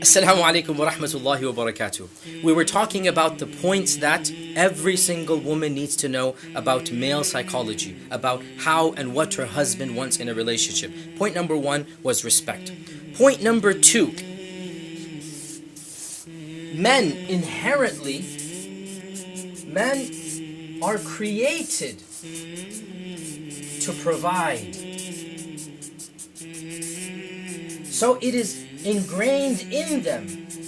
Assalamu alaikum wa rahmatullahi wa barakatuh. We were talking about the points that every single woman needs to know about male psychology, about how and what her husband wants in a relationship. Point number 1 was respect. Point number 2, men inherently, men are created to provide. So it is ingrained in them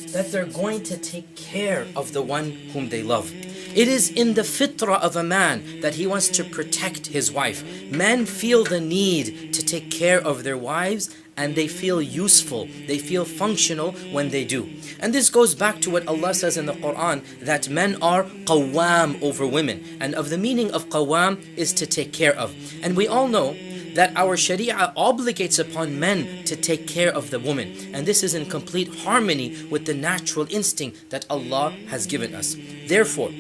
that they're going to take care of the one whom they love. It is in the fitrah of a man that he wants to protect his wife. Men feel the need to take care of their wives, and they feel useful, they feel functional when they do. And this goes back to what Allah says in the Quran, that men are qawwam over women. And of the meaning of qawwam is to take care of. And we all know that our Sharia obligates upon men to take care of the woman. And this is in complete harmony with the natural instinct that Allah has given us. Therefore,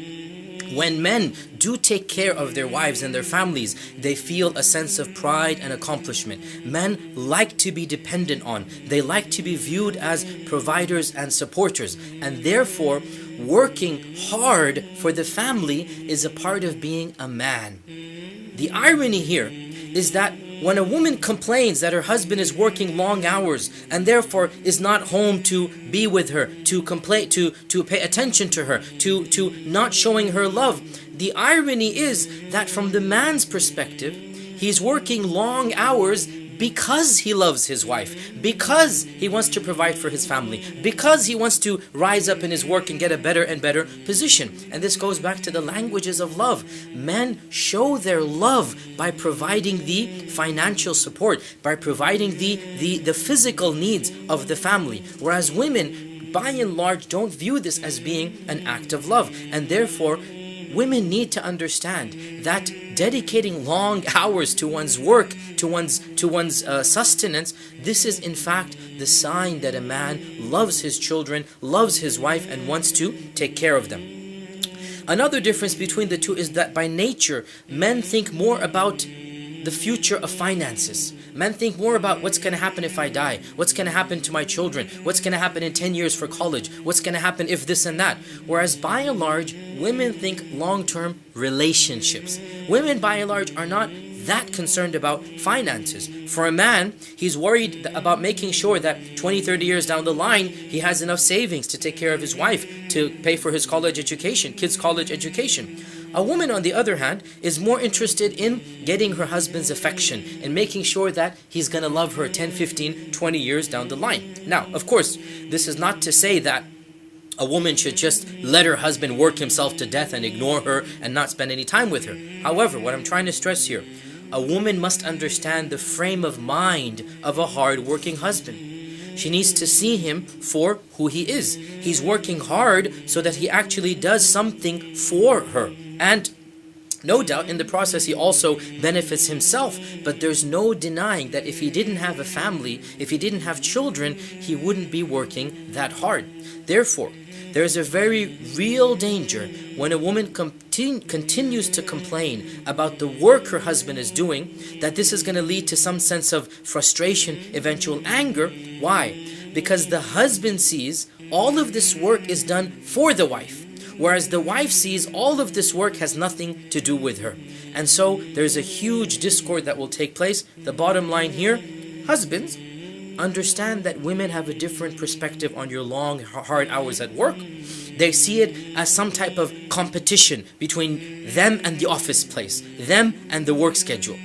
when men do take care of their wives and their families, they feel a sense of pride and accomplishment. Men like to be dependent on. They like to be viewed as providers and supporters. And therefore, working hard for the family is a part of being a man. The irony here is that when a woman complains that her husband is working long hours and therefore is not home to be with her, to pay attention to her, to not showing her love, the irony is that from the man's perspective, he's working long hours because he loves his wife, because he wants to provide for his family, because he wants to rise up in his work and get a better and better position. And this goes back to the languages of love. Men show their love by providing the financial support, by providing the physical needs of the family, whereas women by and large don't view this as being an act of love. And therefore, women need to understand that dedicating long hours to one's work, to one's sustenance, this is in fact the sign that a man loves his children, loves his wife, and wants to take care of them. Another difference between the two is that by nature, men think more about the future of finances. Men think more about what's going to happen if I die, what's going to happen to my children, what's going to happen in 10 years for college, what's going to happen if this and that. Whereas by and large, women think long-term relationships. Women by and large are not that concerned about finances. For a man, he's worried about making sure that 20, 30 years down the line, he has enough savings to take care of his wife, to pay for his college education, kids' college education. A woman, on the other hand, is more interested in getting her husband's affection and making sure that he's going to love her 10, 15, 20 years down the line. Now, of course, this is not to say that a woman should just let her husband work himself to death and ignore her and not spend any time with her. However, what I'm trying to stress here, a woman must understand the frame of mind of a hard-working husband. She needs to see him for who he is. He's working hard so that he actually does something for her. And no doubt in the process he also benefits himself, but there's no denying that if he didn't have a family, if he didn't have children, he wouldn't be working that hard. Therefore, there's a very real danger when a woman continues to complain about the work her husband is doing, that this is going to lead to some sense of frustration, eventual anger. Why? Because the husband sees all of this work is done for the wife, whereas the wife sees all of this work has nothing to do with her. And so there's a huge discord that will take place. The bottom line here, husbands, understand that women have a different perspective on your long, hard hours at work. They see it as some type of competition between them and the office place, them and the work schedule.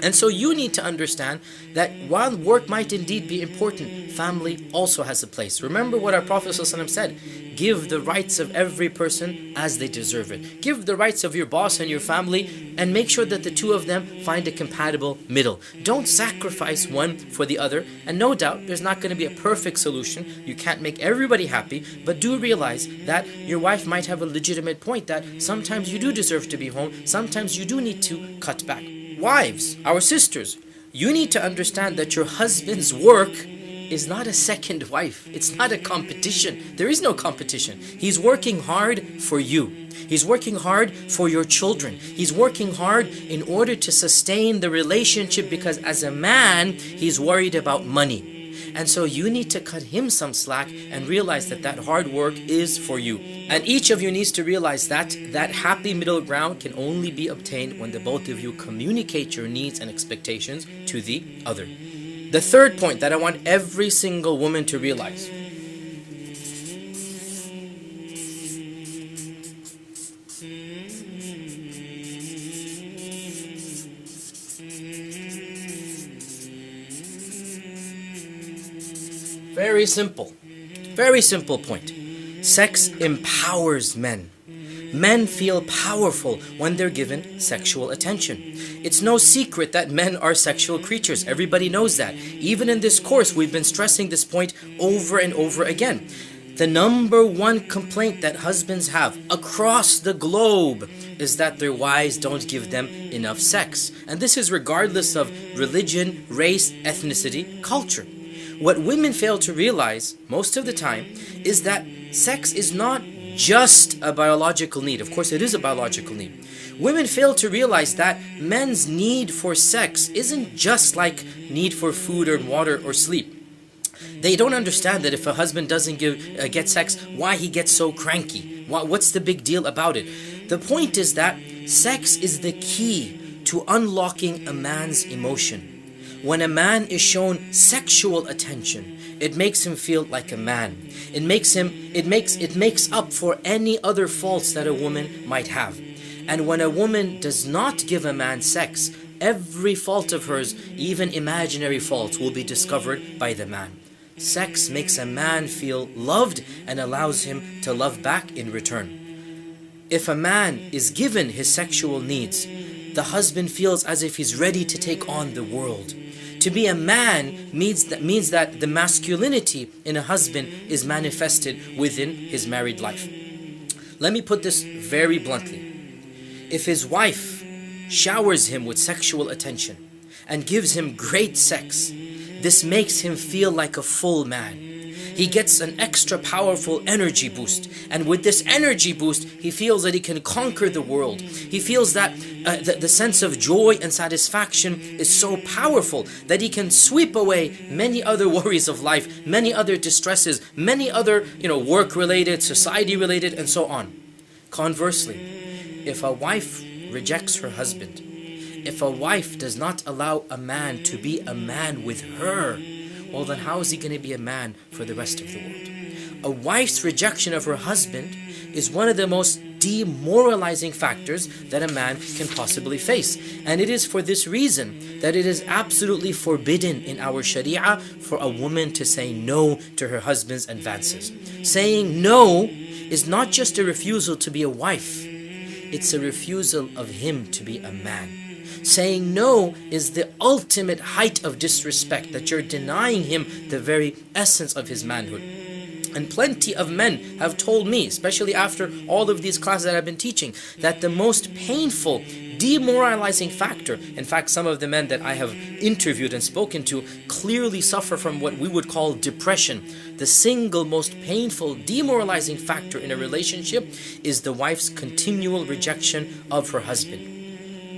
And so you need to understand that while work might indeed be important, family also has a place. Remember what our Prophet ﷺ said, give the rights of every person as they deserve it. Give the rights of your boss and your family and make sure that the two of them find a compatible middle. Don't sacrifice one for the other. And no doubt there's not going to be a perfect solution. You can't make everybody happy, but do realize that your wife might have a legitimate point that sometimes you do deserve to be home, sometimes you do need to cut back. Wives, our sisters, you need to understand that your husband's work is not a second wife. It's not a competition. There is no competition. He's working hard for you. He's working hard for your children. He's working hard in order to sustain the relationship, because as a man, he's worried about money. And so you need to cut him some slack and realize that that hard work is for you. And each of you needs to realize that that happy middle ground can only be obtained when the both of you communicate your needs and expectations to the other. The third point that I want every single woman to realize. Very simple point. Sex empowers men. Men feel powerful when they're given sexual attention. It's no secret that men are sexual creatures. Everybody knows that. Even in this course, we've been stressing this point over and over again. The number one complaint that husbands have across the globe is that their wives don't give them enough sex. And this is regardless of religion, race, ethnicity, culture. What women fail to realize most of the time is that sex is not just a biological need. Of course, it is a biological need. Women fail to realize that men's need for sex isn't just like need for food or water or sleep. They don't understand that if a husband doesn't get sex, why he gets so cranky. What's the big deal about it? The point is that sex is the key to unlocking a man's emotion. When a man is shown sexual attention, it makes him feel like a man. It makes up for any other faults that a woman might have. And when a woman does not give a man sex, every fault of hers, even imaginary faults, will be discovered by the man. Sex makes a man feel loved and allows him to love back in return. If a man is given his sexual needs, the husband feels as if he's ready to take on the world. To be a man means that the masculinity in a husband is manifested within his married life. Let me put this very bluntly. If his wife showers him with sexual attention and gives him great sex, this makes him feel like a full man. He gets an extra powerful energy boost. And with this energy boost, he feels that he can conquer the world. He feels that the sense of joy and satisfaction is so powerful that he can sweep away many other worries of life, many other distresses, many other work-related, society-related, and so on. Conversely, if a wife rejects her husband, if a wife does not allow a man to be a man with her, well then how is he going to be a man for the rest of the world? A wife's rejection of her husband is one of the most demoralizing factors that a man can possibly face. And it is for this reason that it is absolutely forbidden in our Sharia for a woman to say no to her husband's advances. Saying no is not just a refusal to be a wife, it's a refusal of him to be a man. Saying no is the ultimate height of disrespect, that you're denying him the very essence of his manhood. And plenty of men have told me, especially after all of these classes that I've been teaching, that the most painful, demoralizing factor, in fact some of the men that I have interviewed and spoken to clearly suffer from what we would call depression. The single most painful, demoralizing factor in a relationship is the wife's continual rejection of her husband.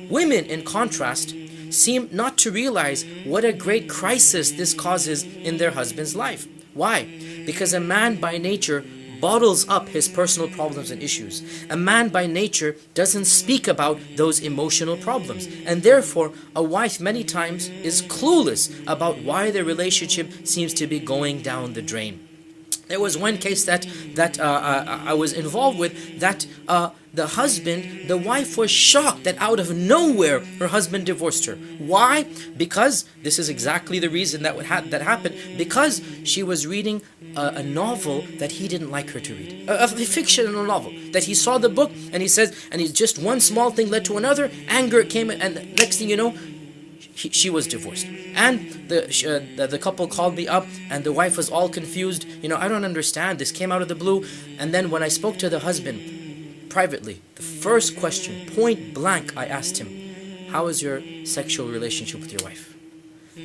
Women, in contrast, seem not to realize what a great crisis this causes in their husband's life. Why? Because a man by nature bottles up his personal problems and issues. A man by nature doesn't speak about those emotional problems. And therefore, a wife many times is clueless about why their relationship seems to be going down the drain. There was one case that I was involved with that the wife was shocked that out of nowhere her husband divorced her. Why? Because this is exactly the reason that happened. Because she was reading a novel that he didn't like her to read, a fictional novel that he saw the book and he says, and just one small thing led to another. Anger came, and the next thing you know, she was divorced. And the couple called me up and the wife was all confused. I don't understand, this came out of the blue. And then when I spoke to the husband privately, the first question, point blank, I asked him, how is your sexual relationship with your wife?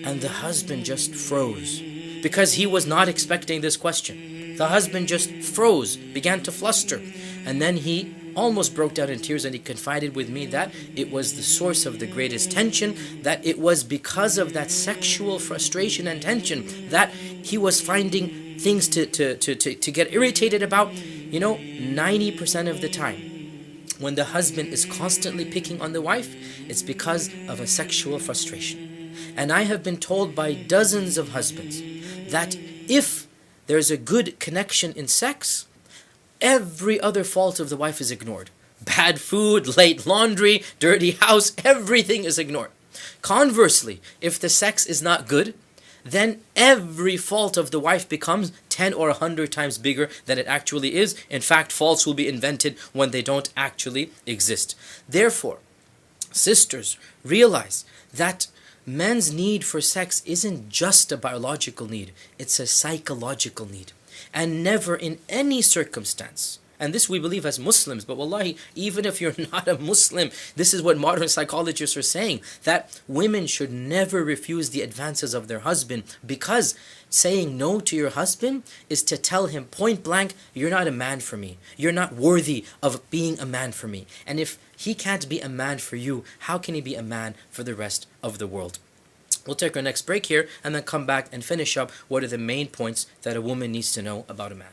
And the husband just froze, because he was not expecting this question. The husband just froze, began to fluster, and then he almost broke down in tears, and he confided with me that it was the source of the greatest tension, that it was because of that sexual frustration and tension that he was finding things to get irritated about. 90% of the time, when the husband is constantly picking on the wife, it's because of a sexual frustration. And I have been told by dozens of husbands that if there's a good connection in sex, every other fault of the wife is ignored. Bad food, late laundry, dirty house, everything is ignored. Conversely, if the sex is not good, then every fault of the wife becomes 10 or 100 times bigger than it actually is. In fact, faults will be invented when they don't actually exist. Therefore, sisters, realize that men's need for sex isn't just a biological need, it's a psychological need. And never in any circumstance, and this we believe as Muslims, but wallahi, even if you're not a Muslim, this is what modern psychologists are saying, that women should never refuse the advances of their husband, because saying no to your husband is to tell him point blank, you're not a man for me. You're not worthy of being a man for me. And if he can't be a man for you, how can he be a man for the rest of the world? We'll take our next break here and then come back and finish up what are the main points that a woman needs to know about a man.